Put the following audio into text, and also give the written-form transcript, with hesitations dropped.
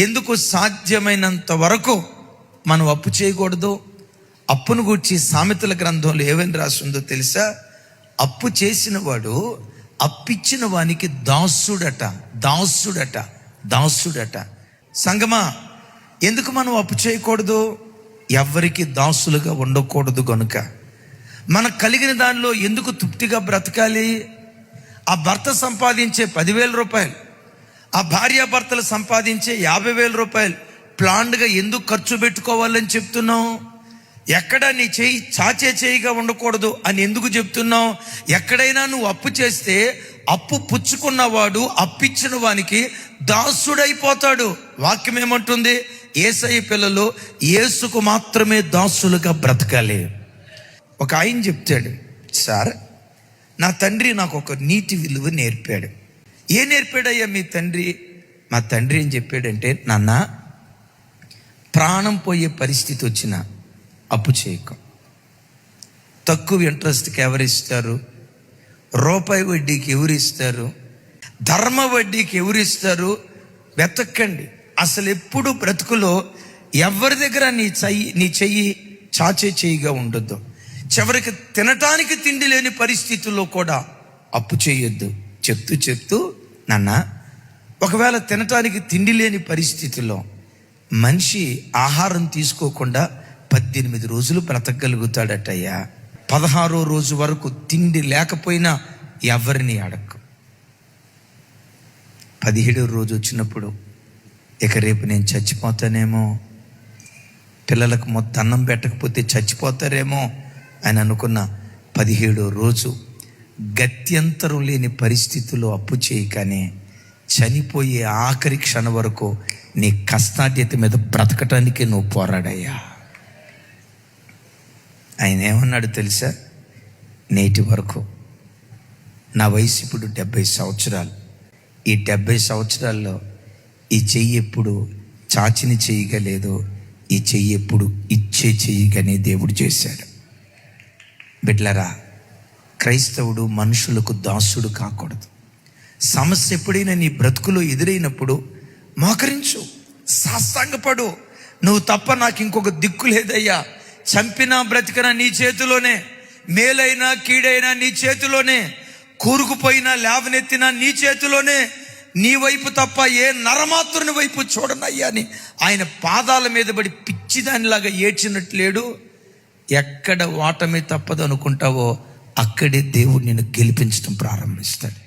ఎందుకు సాధ్యమైనంత వరకు మనం అప్పు చేయకూడదు? అప్పును గూర్చి సామెతల గ్రంథంలో ఏమని రాస్తుందో తెలుసా? అప్పు చేసిన వాడు అప్పిచ్చిన వానికి దాసుడట, దాసుడట, దాసుడట. సంగమా, ఎందుకు మనం అప్పు చేయకూడదు? ఎవరికి దాసులుగా ఉండకూడదు గనుక. మనకు కలిగిన దానిలో ఎందుకు తృప్తిగా బ్రతకాలి? ఆ భర్త సంపాదించే 10,000 రూపాయలు, ఆ భార్యాభర్తలు సంపాదించే 50,000 రూపాయలు ప్లాన్డ్గా ఎందుకు ఖర్చు పెట్టుకోవాలని చెప్తున్నావు? ఎక్కడ నీ చేయి చాచే చేయిగా ఉండకూడదు అని ఎందుకు చెప్తున్నావు? ఎక్కడైనా నువ్వు అప్పు చేస్తే అప్పు పుచ్చుకున్నవాడు అప్పిచ్చిన వానికి దాసుడైపోతాడు. వాక్యం ఏమంటుంది? యేసయ్య పిల్లలు యేసుకు మాత్రమే దాసులుగా బ్రతకాలి. ఒక ఆయన చెప్తాడు, సార్ నా తండ్రి నాకు ఒక నీతి విలువ నేర్పాడు. ఏం నేర్పాడయ్యా మీ తండ్రి? మా తండ్రి ఏం చెప్పాడంటే, నాన్న, ప్రాణం పోయే పరిస్థితి వచ్చిన అప్పు చేయకు. తక్కువ ఇంట్రెస్ట్కి ఎవరిస్తారు? రూపాయి వడ్డీకి ఎవరిస్తారు? ధర్మ వడ్డీకి ఎవరిస్తారు? వెతక్కండి. అసలు ఎప్పుడు బ్రతుకులో ఎవరి దగ్గర నీ చెయ్యి చాచే చెయ్యిగా ఉండొద్దు. చివరికి తినటానికి తిండి లేని పరిస్థితుల్లో కూడా అప్పు చేయొద్దు. చెప్తూ నాన్న, ఒకవేళ తినటానికి తిండి లేని పరిస్థితుల్లో మనిషి ఆహారం తీసుకోకుండా 18 రోజులు బ్రతకగలుగుతాడటయ్యా. 16వ రోజు వరకు తిండి లేకపోయినా ఎవరిని అడక్కు. 17వ రోజు వచ్చినప్పుడు ఇక రేపు నేను చచ్చిపోతానేమో, పిల్లలకు మొత్తం అన్నం పెట్టకపోతే చచ్చిపోతారేమో అని అనుకున్న 17వ రోజు గత్యంతరం లేని పరిస్థితుల్లో అప్పు చేయకనే చనిపోయే ఆఖరి క్షణం వరకు నీ కష్టాధ్యత మీద బ్రతకటానికి నువ్వు పోరాడయ్యా. ఆయన ఏమన్నాడు తెలుసా? నేటి వరకు నా వయసు ఇప్పుడు 70 సంవత్సరాలు. ఈ 70 సంవత్సరాల్లో ఈ చెయ్యి ఎప్పుడు చాచిని చేయగలేదు, ఈ చెయ్యి ఎప్పుడు ఇచ్చే చెయ్యిగానే దేవుడు చేశాడు. బిడ్లరా, క్రైస్తవుడు మనుషులకు దాసుడు కాకూడదు. సమస్య ఎప్పుడైనా నీ బ్రతుకులో ఎదురైనప్పుడు మోకరించు, సాష్టాంగపడు. నువ్వు తప్ప నాకు ఇంకొక దిక్కు లేదయ్యా. చంపినా బ్రతికినా నీ చేతిలోనే, మేలైనా కీడైనా నీ చేతిలోనే, కూరుకుపోయినా లేవనెత్తినా నీ చేతిలోనే. నీ వైపు తప్ప ఏ నరమాత్రుని వైపు చూడనయ్యా అని ఆయన పాదాల మీద పడి పిచ్చిదానిలాగా ఏడ్చినట్లేడు. ఎక్కడ ఓటమి తప్పదు అనుకుంటావో అక్కడే దేవుడు నిన్ను గెలిపించడం ప్రారంభిస్తాడు.